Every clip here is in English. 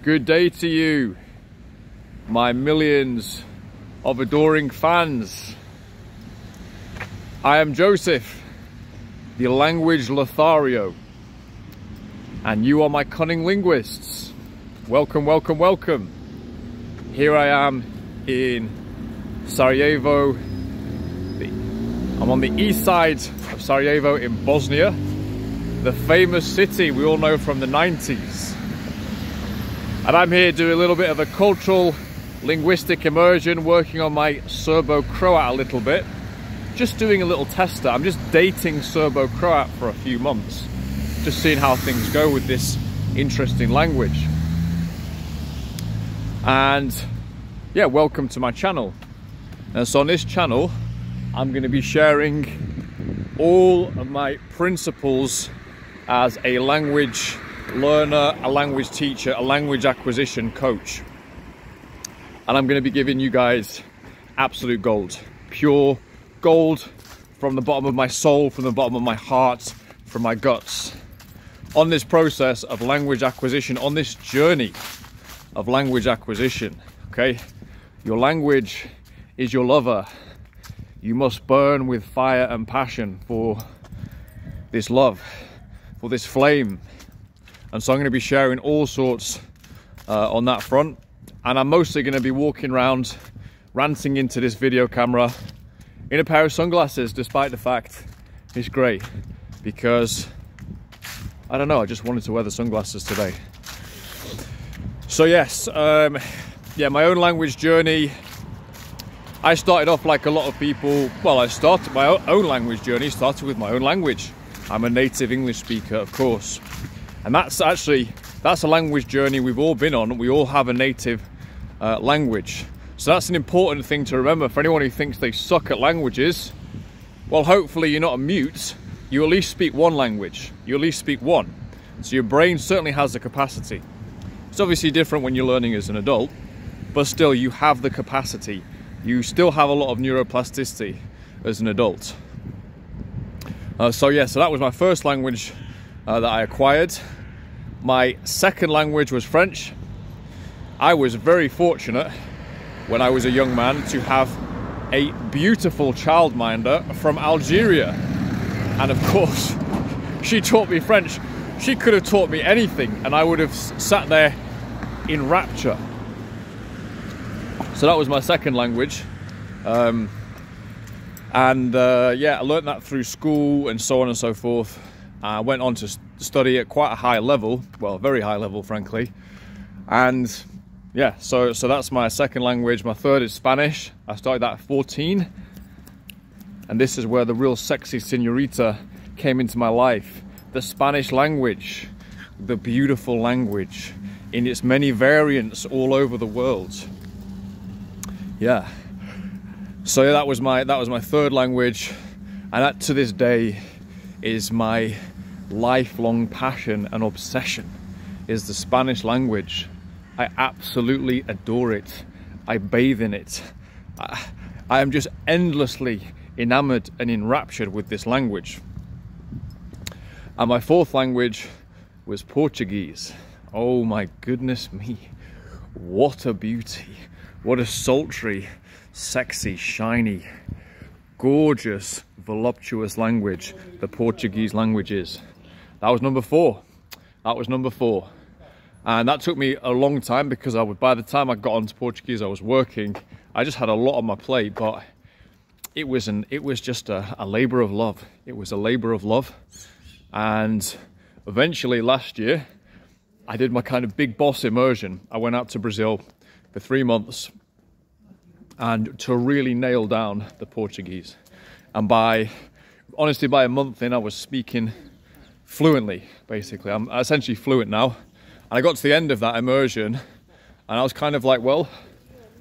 Good day to you, my millions of adoring fans. I am Joseph, the Language Lothario, and you are my cunning linguists. Welcome, welcome, welcome. Here I am in Sarajevo. I'm on the east side of Sarajevo in Bosnia, the famous city we all know from the 90s. And I'm here doing a little bit of a cultural linguistic immersion, working on my Serbo-Croat a little bit. Just doing a little tester. I'm just dating Serbo-Croat for a few months. Just seeing how things go with this interesting language. And yeah, welcome to my channel. And so on this channel, I'm going to be sharing all of my principles as a language learner, a language teacher, a language acquisition coach. And I'm going to be giving you guys absolute gold, pure gold from the bottom of my soul, from the bottom of my heart, from my guts, on this process of language acquisition, on this journey of language acquisition. Okay, your language is your lover. You must burn with fire and passion for this love, for this flame. And so I'm going to be sharing all sorts on that front. And I'm mostly going to be walking around, ranting into this video camera in a pair of sunglasses, despite the fact it's great, because, I don't know, I just wanted to wear the sunglasses today. So yes, yeah, my own language journey. I started off like a lot of people. Well, I started my own language journey, started with my own language. I'm a native English speaker, of course. And that's a language journey we've all been on. We all have a native language. So that's an important thing to remember for anyone who thinks they suck at languages. Well, hopefully you're not a mute. You at least speak one language. You at least speak one. So your brain certainly has the capacity. It's obviously different when you're learning as an adult, but still you have the capacity. You still have a lot of neuroplasticity as an adult. So that was my first language that I acquired. My second language was French. I was very fortunate when I was a young man to have a beautiful childminder from Algeria. And of course, she taught me French. She could have taught me anything and I would have sat there in rapture. So that was my second language. Yeah, I learned that through school and so on and so forth. I went on to study at quite a high level, well, a very high level, frankly. And yeah, so that's my second language. My third is Spanish. I started that at 14. And this is where the real sexy señorita came into my life. The Spanish language, the beautiful language in its many variants all over the world. Yeah. So yeah, that was my third language, and that to this day is my lifelong passion and obsession, is the Spanish language. I absolutely adore it. I bathe in it. I am just endlessly enamored and enraptured with this language. And my fourth language was Portuguese. Oh my goodness me, what a beauty, what a sultry, sexy, shiny, gorgeous, voluptuous language the Portuguese language is. That was number four. That was number four. And that took me a long time because by the time I got onto Portuguese, I was working. I just had a lot on my plate, but it was just a labor of love. It was a labor of love. And eventually last year, I did my kind of big boss immersion. I went out to Brazil for 3 months and to really nail down the Portuguese. And honestly, by a month in, I was speaking fluently, basically. I'm essentially fluent now. And I got to the end of that immersion and I was kind of like, well,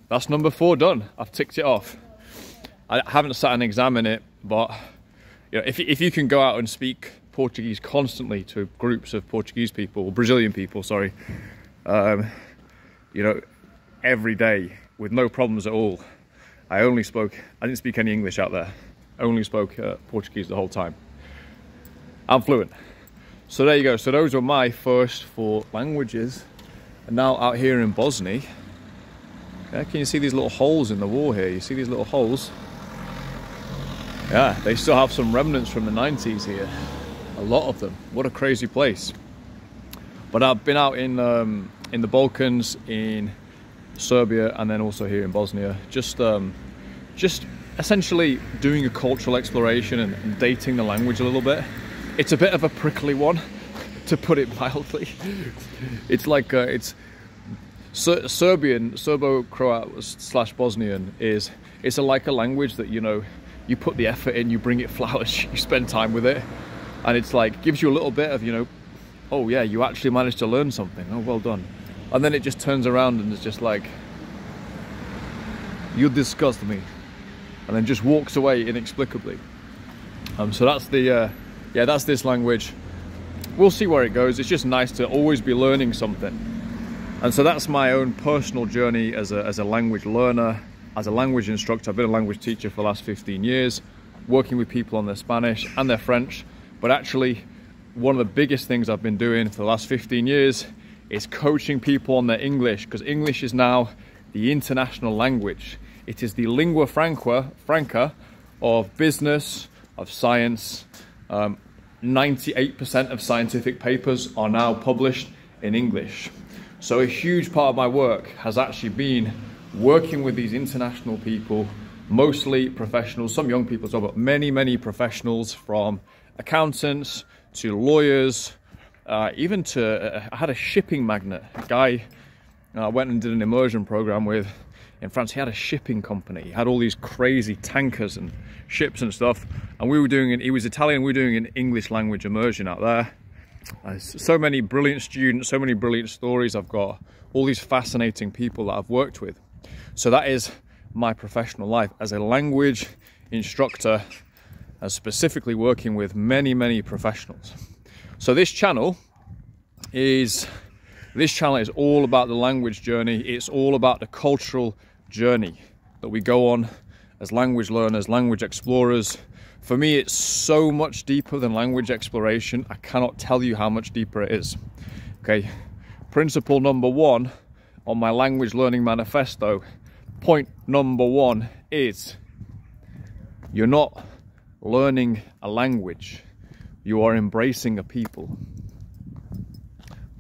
that's number 4 done. I've ticked it off. I haven't sat an exam in it, but you know, if you can go out and speak Portuguese constantly to groups of Portuguese people, or Brazilian people, sorry, you know, every day with no problems at all. I didn't speak any English out there. I only spoke Portuguese the whole time. I'm fluent. So there you go. So those were my first 4 languages. And now out here in Bosnia, yeah, can you see these little holes in the wall here? You see these little holes? Yeah, they still have some remnants from the 90s here. A lot of them. What a crazy place. But I've been out in the Balkans, in Serbia, and then also here in Bosnia, just essentially doing a cultural exploration and dating the language a little bit. It's a bit of a prickly one, to put it mildly. It's like it's Serbian, Serbo-Croat / Bosnian it's like a language that, you know, you put the effort in, you bring it flowers, you spend time with it, and it's like gives you a little bit of, you know, oh yeah, you actually managed to learn something. Oh, well done. And then it just turns around and it's just like, you disgust me, and then just walks away inexplicably. So that's the yeah, that's this language. We'll see where it goes. It's just nice to always be learning something. And so that's my own personal journey as a language learner, as a language instructor. I've been a language teacher for the last 15 years, working with people on their Spanish and their French. But actually, one of the biggest things I've been doing for the last 15 years is coaching people on their English, because English is now the international language. It is the lingua franca of business, of science. 98% of scientific papers are now published in English. So a huge part of my work has actually been working with these international people, mostly professionals, some young people as well, but many professionals, from accountants to lawyers, even to, I had a shipping magnate, a guy I went and did an immersion program with in France. He had a shipping company. He had all these crazy tankers and ships and stuff, and we were doing he was Italian, we were doing an English language immersion out there. So many brilliant students, so many brilliant stories. I've got all these fascinating people that I've worked with. So that is my professional life as a language instructor, specifically working with many professionals. So this channel is all about the language journey. It's all about the cultural journey that we go on as language learners, language explorers. For me, it's so much deeper than language exploration. I cannot tell you how much deeper it is. Okay, principle number 1 on my language learning manifesto, point number 1 is, you're not learning a language, you are embracing a people.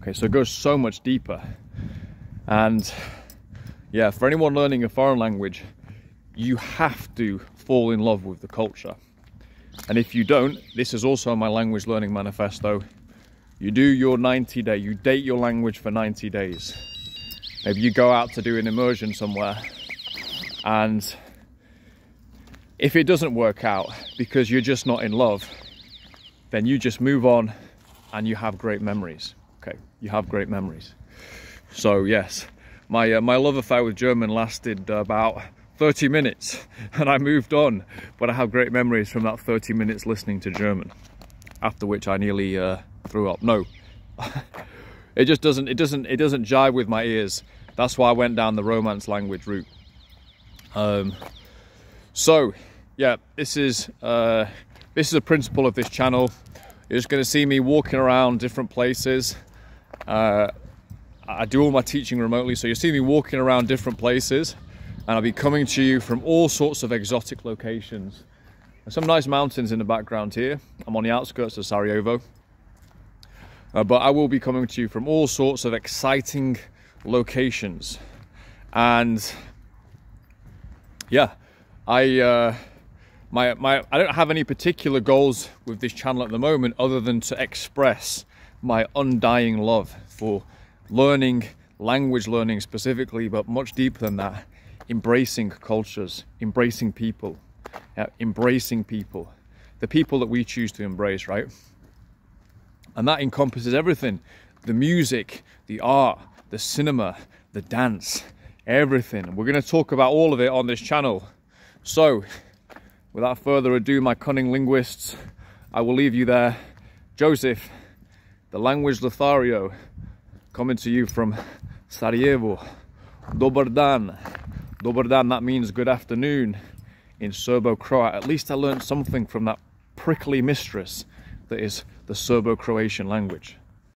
Okay, so it goes so much deeper. And yeah, for anyone learning a foreign language, you have to fall in love with the culture. And if you don't, this is also my language learning manifesto. You do your 90-day, you date your language for 90 days. Maybe you go out to do an immersion somewhere, and if it doesn't work out because you're just not in love, then you just move on and you have great memories. Okay, you have great memories. So yes, my love affair with German lasted about 30 minutes and I moved on, but I have great memories from that 30 minutes listening to German, after which I nearly threw up. No, it just doesn't jive with my ears. That's why I went down the Romance language route. So yeah, this is a principle of this channel. You're just going to see me walking around different places. I do all my teaching remotely, so you see me walking around different places, and I'll be coming to you from all sorts of exotic locations. There's some nice mountains in the background here. I'm on the outskirts of Sarajevo. But I will be coming to you from all sorts of exciting locations. And yeah, I don't have any particular goals with this channel at the moment, other than to express my undying love for learning, language learning specifically, but much deeper than that, embracing cultures, embracing people, the people that we choose to embrace, right? And that encompasses everything: the music, the art, the cinema, the dance, everything. We're going to talk about all of it on this channel. So without further ado, my cunning linguists, I will leave you there. Joseph, the Language Lothario, coming to you from Sarajevo. Dobar dan. Dobar dan, that means good afternoon in Serbo-Croat. At least I learned something from that prickly mistress that is the Serbo-Croatian language.